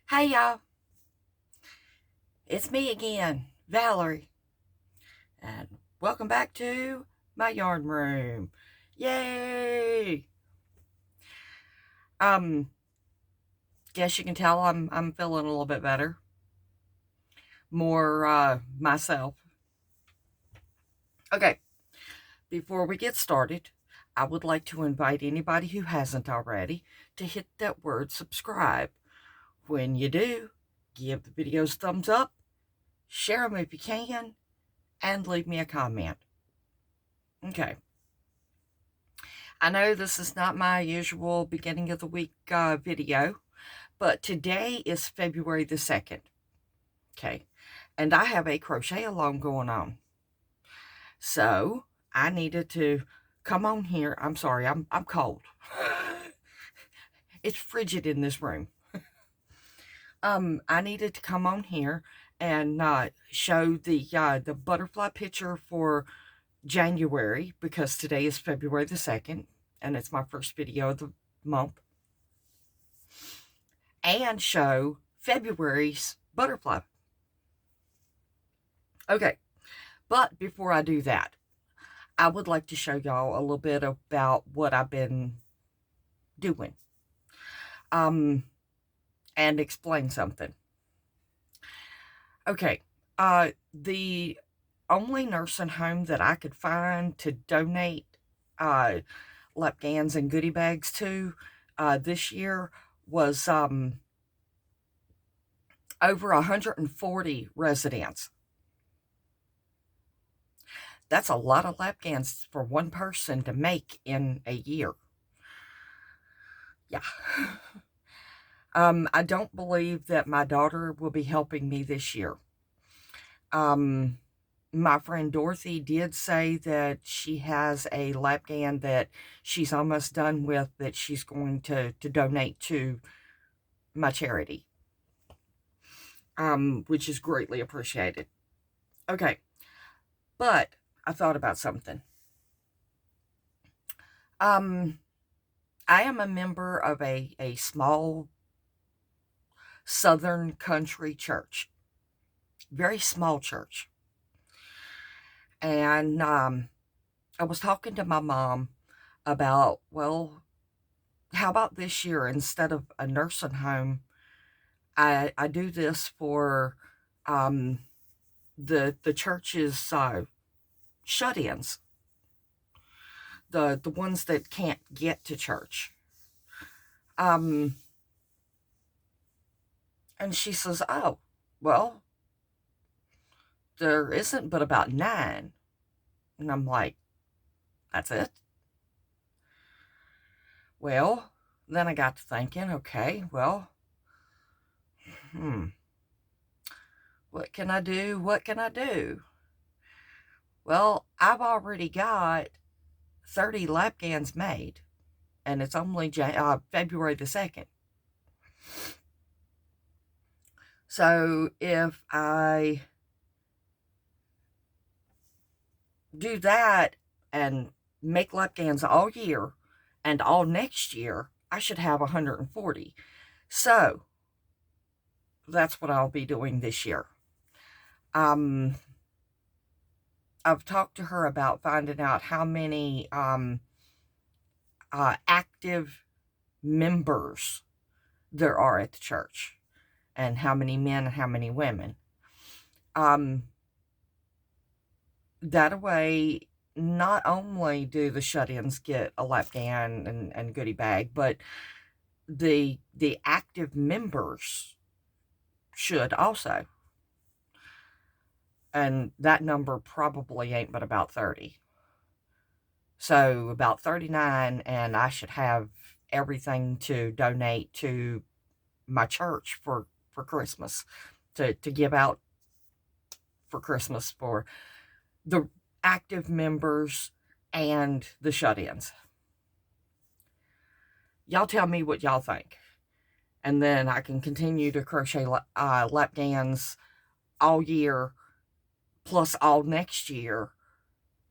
Hey y'all, it's me again, Valerie, and welcome back to my yarn room. Yay! Um, guess you can tell I'm feeling a little bit better, more myself. Okay, before we get started, I would like to invite anybody who hasn't already to hit that word subscribe. When you do, give the videos a thumbs up, share them if you can, and leave me a comment. Okay. I know this is not my usual beginning of the week video, but today is February the 2nd. Okay. And I have a crochet along going on. So I needed to come on here. I'm sorry, I'm cold. It's frigid in this room. I needed to come on here and show the butterfly picture for January, because today is February the 2nd and it's my first video of the month, and show February's butterfly. Okay, but before I do that, I would like to show y'all a little bit about what I've been doing, and explain something. Okay, the only nursing home that I could find to donate lap gans and goodie bags to this year was over 140 residents. That's a lot of lap gans for one person to make in a year. Yeah. I don't believe that my daughter will be helping me this year. My friend Dorothy did say that she has a lap gan that she's almost done with, that she's going to donate to my charity, which is greatly appreciated. Okay, but I thought about something. I am a member of a small Southern country church, very small church. And I was talking to my mom about, well, how about this year, instead of a nursing home, I do this for the church's shut-ins, the ones that can't get to church. And she says, oh, well, there isn't but about 9. And I'm like, that's it? Well, then I got to thinking, okay, well, what can I do? What can I do? Well, I've already got 30 lap gans made, and it's only February the 2nd. So if I do that and make lap gans all year and all next year, I should have 140. So that's what I'll be doing this year. I've talked to her about finding out how many active members there are at the church, and how many men and how many women. That way, not only do the shut-ins get a lap gan and goodie bag, but the active members should also. And that number probably ain't but about 30. So about 39, and I should have everything to donate to my church for Christmas, to give out for Christmas for the active members and the shut-ins. Y'all tell me what y'all think. And then I can continue to crochet lap gans all year, plus all next year.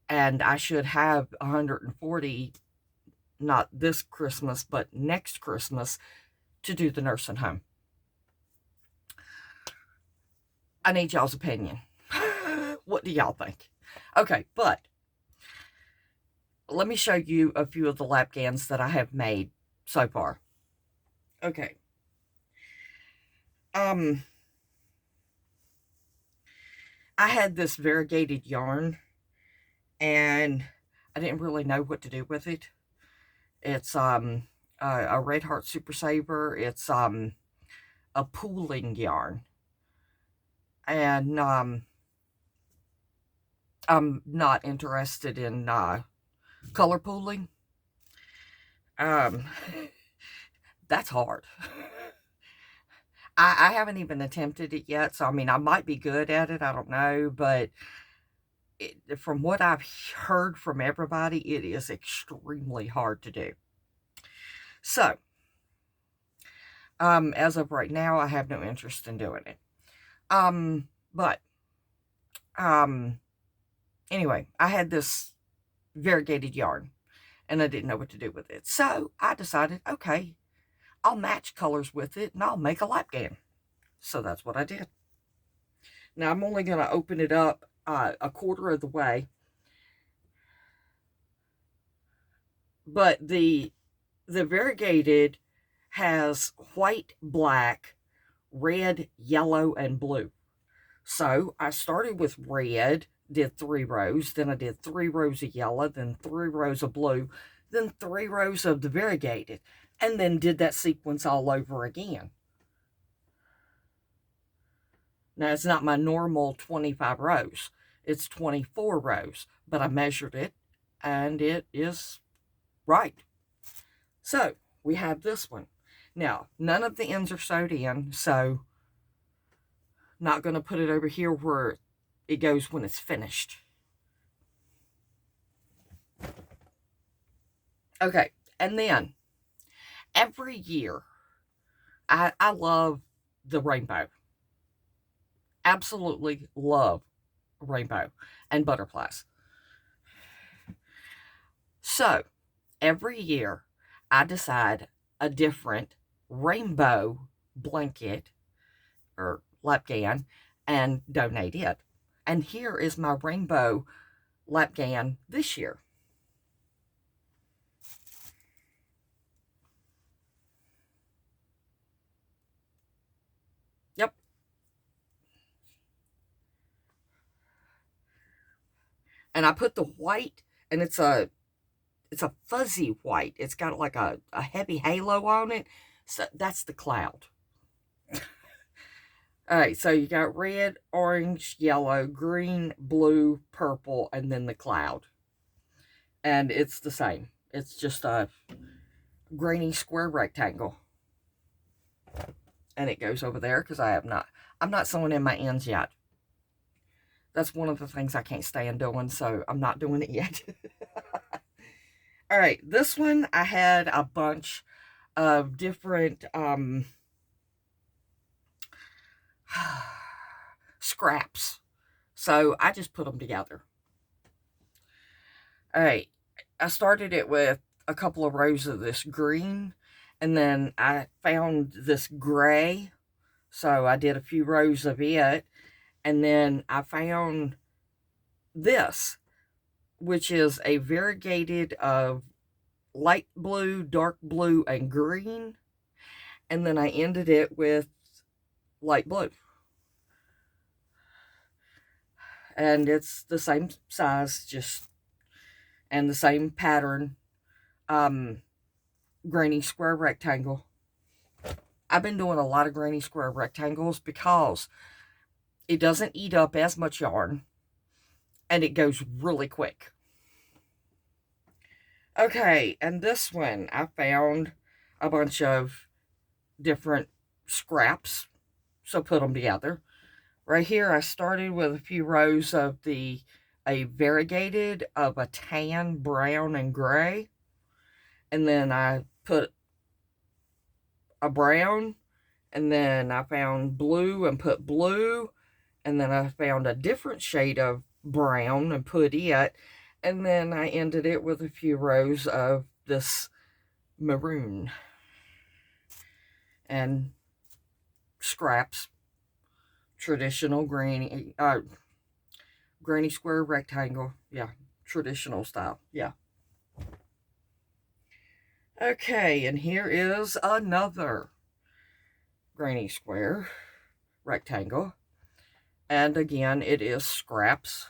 And I should have 140, not this Christmas, but next Christmas, to do the nursing home. I need y'all's opinion. What do y'all think? Okay, but let me show you a few of the lap gans that I have made so far. Okay. I had this variegated yarn, and I didn't really know what to do with it. It's a Red Heart Super Saver. It's a pooling yarn, and I'm not interested in color pooling. That's hard. I haven't even attempted it yet, so I mean, I might be good at it. I don't know, but from what I've heard from everybody, it is extremely hard to do. So, as of right now, I have no interest in doing it. But, anyway, I had this variegated yarn, and I didn't know what to do with it. So, I decided, okay, I'll match colors with it, and I'll make a lap gan. So, that's what I did. Now, I'm only going to open it up a quarter of the way. But the variegated has white, black, red, yellow, and blue. So I started with red, did 3 rows, then I did 3 rows of yellow, then 3 rows of blue, then 3 rows of the variegated, and then did that sequence all over again. Now, it's not my normal 25 rows. It's 24 rows, but I measured it, and it is right. So, we have this one. Now, none of the ends are sewed in, so not going to put it over here where it goes when it's finished. Okay, and then every year, I love the rainbow. Absolutely love rainbow and butterflies. So, every year, I decide a different rainbow blanket or lapgan and donate it. And here is my rainbow lapgan this year. Yep. And I put the white, and it's a fuzzy white. It's got like a heavy halo on it. So that's the cloud. All right, so you got red, orange, yellow, green, blue, purple, and then the cloud. And it's the same. It's just a grainy square rectangle. And it goes over there because I'm not sewing in my ends yet. That's one of the things I can't stand doing, so I'm not doing it yet. All right, this one I had a bunch of different scraps. So I just put them together. All right, I started it with a couple of rows of this green, and then I found this gray. So I did a few rows of it, and then I found this, which is a variegated of light blue, dark blue, and green. And then I ended it with light blue. And it's the same size, and the same pattern, granny square rectangle. I've been doing a lot of granny square rectangles because it doesn't eat up as much yarn, and it goes really quick. Okay, and this one, I found a bunch of different scraps, so put them together. Right here, I started with a few rows of a variegated of a tan, brown, and gray. And then I put a brown, and then I found blue and put blue, and then I found a different shade of brown and put it, and then I ended it with a few rows of this maroon and scraps, traditional granny square rectangle. Yeah, traditional style. Yeah. Okay, and here is another granny square rectangle. And again, it is scraps.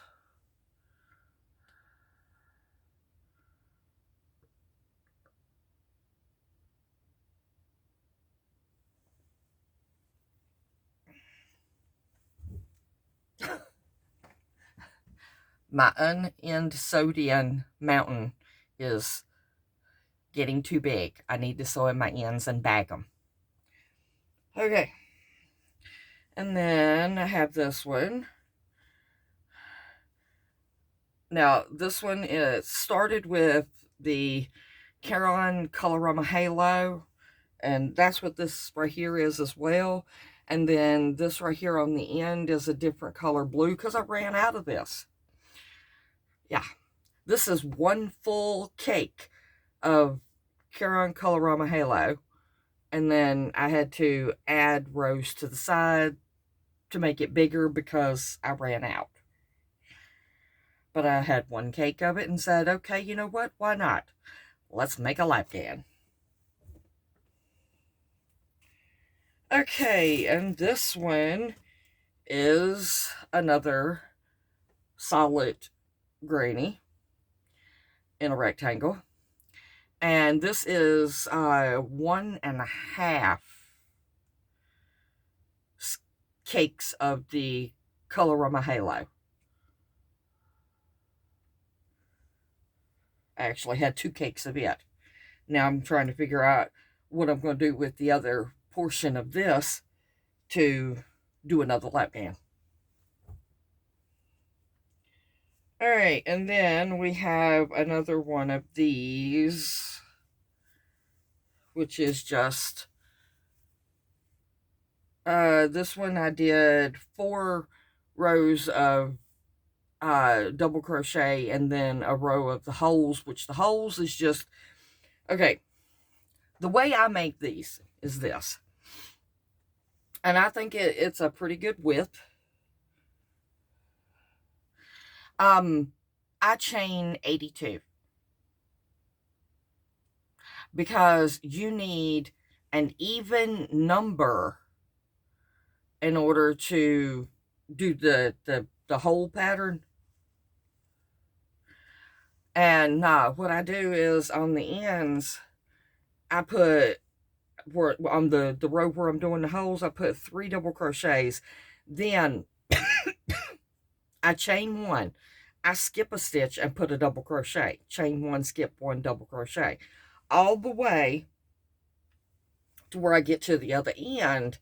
My unend sewed-in mountain is getting too big. I need to sew in my ends and bag them. Okay. And then I have this one. Now, this one is started with the Caron Colorama Halo, and that's what this right here is as well. And then this right here on the end is a different color blue because I ran out of this. Yeah, this is one full cake of Caron Colorama Halo, and then I had to add rows to the side to make it bigger because I ran out. But I had one cake of it and said, okay, you know what? Why not? Let's make a lapgan. Okay, and this one is another solid granny in a rectangle. And this is 1.5 cakes of the Colorama Halo. I actually had 2 cakes of it. Now I'm trying to figure out what I'm going to do with the other portion of this to do another lapgan. All right, and then we have another one of these, which is just, this one I did 4 rows of double crochet and then a row of the holes, which the holes is just, okay, the way I make these is this. And I think it's a pretty good width. I chain 82 because you need an even number in order to do the hole pattern. And what I do is on the ends, I put, where on the row where I'm doing the holes, I put 3 double crochets. Then I chain 1. I skip a stitch and put a double crochet. Chain 1, skip 1, double crochet. All the way to where I get to the other end.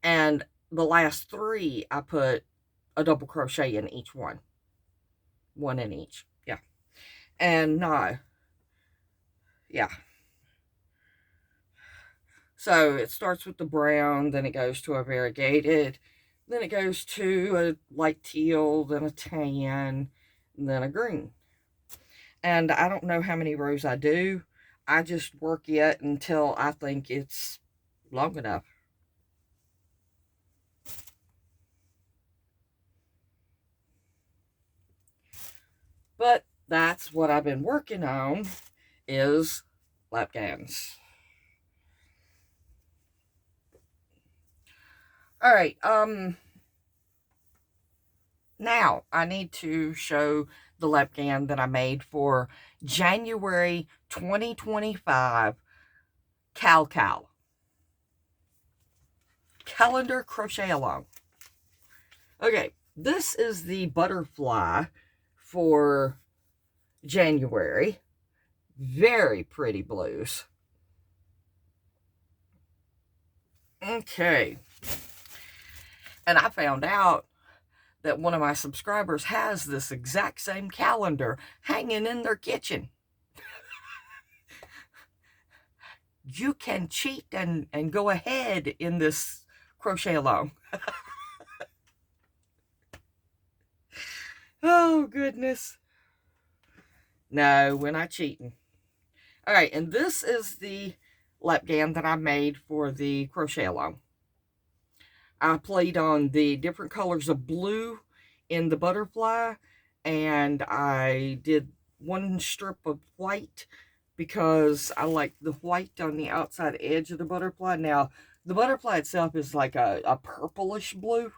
And the last 3, I put a double crochet in each one. 1 in each. Yeah. And yeah. So it starts with the brown, then it goes to a variegated, then it goes to a light teal, then a tan, and then a green. And I don't know how many rows I do. I just work it until I think it's long enough. But that's what I've been working on, is lapgans. All right, now I need to show the lapgan that I made for January 2025 calendar crochet along. Okay, this is the butterfly for January. Very pretty blues. Okay. And I found out that one of my subscribers has this exact same calendar hanging in their kitchen. You can cheat and go ahead in this crochet along. Oh, goodness. No, we're not cheating. All right, and this is the lapgan that I made for the crochet along. I played on the different colors of blue in the butterfly, and I did one strip of white because I like the white on the outside edge of the butterfly. Now, the butterfly itself is like a purplish blue,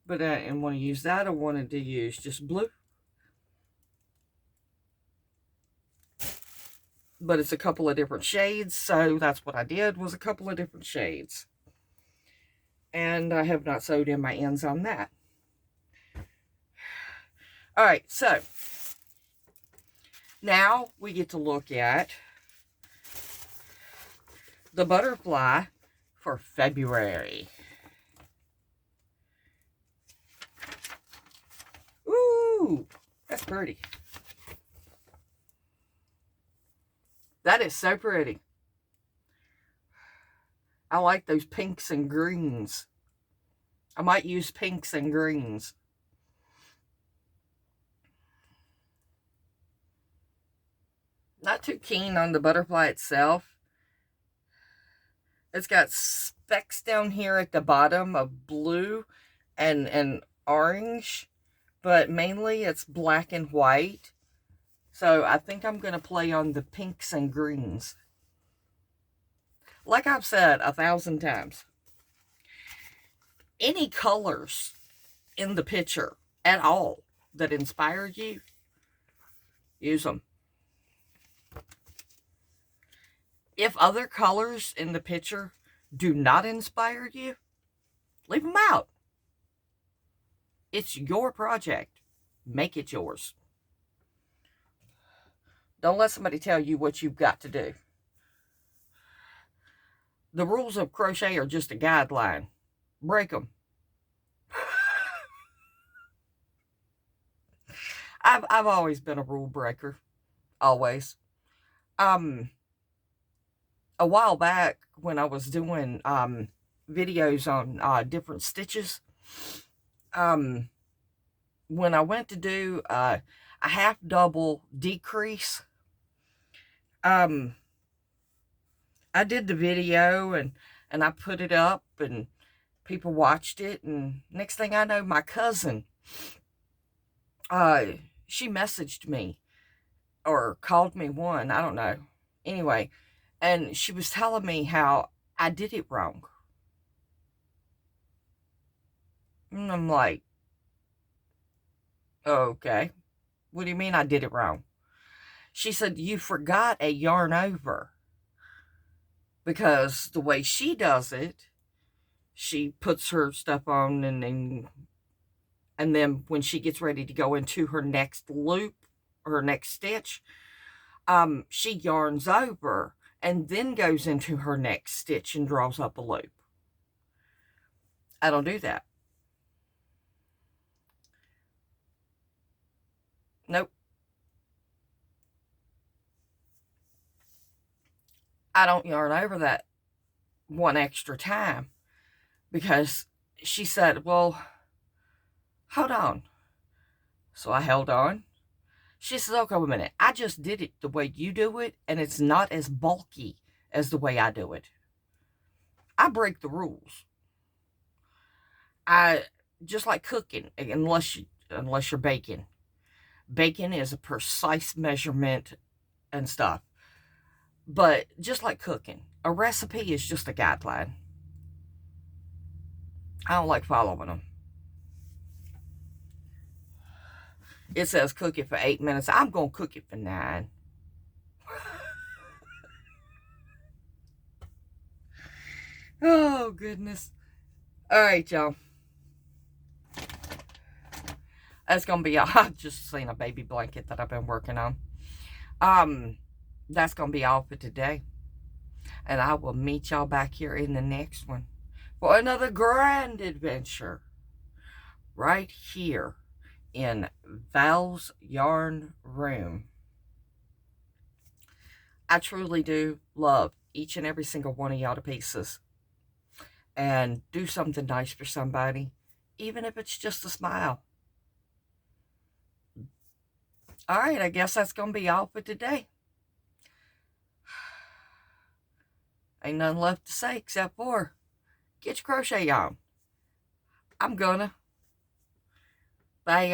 but I didn't want to use that. I wanted to use just blue. But it's a couple of different shades, so that's what I did, was a couple of different shades. And I have not sewed in my ends on that. All right, so now we get to look at the butterfly for February. Ooh, that's pretty. That is so pretty. I like those pinks and greens. I might use pinks and greens. Not too keen on the butterfly itself. It's got specks down here at the bottom of blue and orange, but mainly it's black and white. So I think I'm going to play on the pinks and greens. Like I've said 1,000 times, any colors in the picture at all that inspire you, use them. If other colors in the picture do not inspire you, leave them out. It's your project. Make it yours. Don't let somebody tell you what you've got to do. The rules of crochet are just a guideline. Break them. I've always been a rule breaker. Always. A while back when I was doing videos on different stitches, when I went to do a half double decrease, I did the video and I put it up and people watched it, and next thing I know, my cousin, she messaged me or called me one, I don't know. Anyway, and she was telling me how I did it wrong. And I'm like, okay, what do you mean I did it wrong? She said, you forgot a yarn over. Because the way she does it, she puts her stuff on and then when she gets ready to go into her next loop, her next stitch, she yarns over and then goes into her next stitch and draws up a loop. I don't do that. Nope. I don't yarn over that one extra time because she said, well, hold on. So I held on. She says, okay, wait a minute. I just did it the way you do it, and it's not as bulky as the way I do it. I break the rules. I just like cooking, unless you're baking. Baking is a precise measurement and stuff. But just like cooking, a recipe is just a guideline. I don't like following them. It says cook it for 8 minutes. I'm going to cook it for 9. Oh, goodness. All right, y'all. That's going to be all. I've just seen a baby blanket that I've been working on. That's going to be all for today. And I will meet y'all back here in the next one for another grand adventure right here in Val's Yarn Room. I truly do love each and every single one of y'all to pieces. And do something nice for somebody, even if it's just a smile. All right, I guess that's going to be all for today. Ain't nothing left to say except for get your crochet on. I'm gonna. They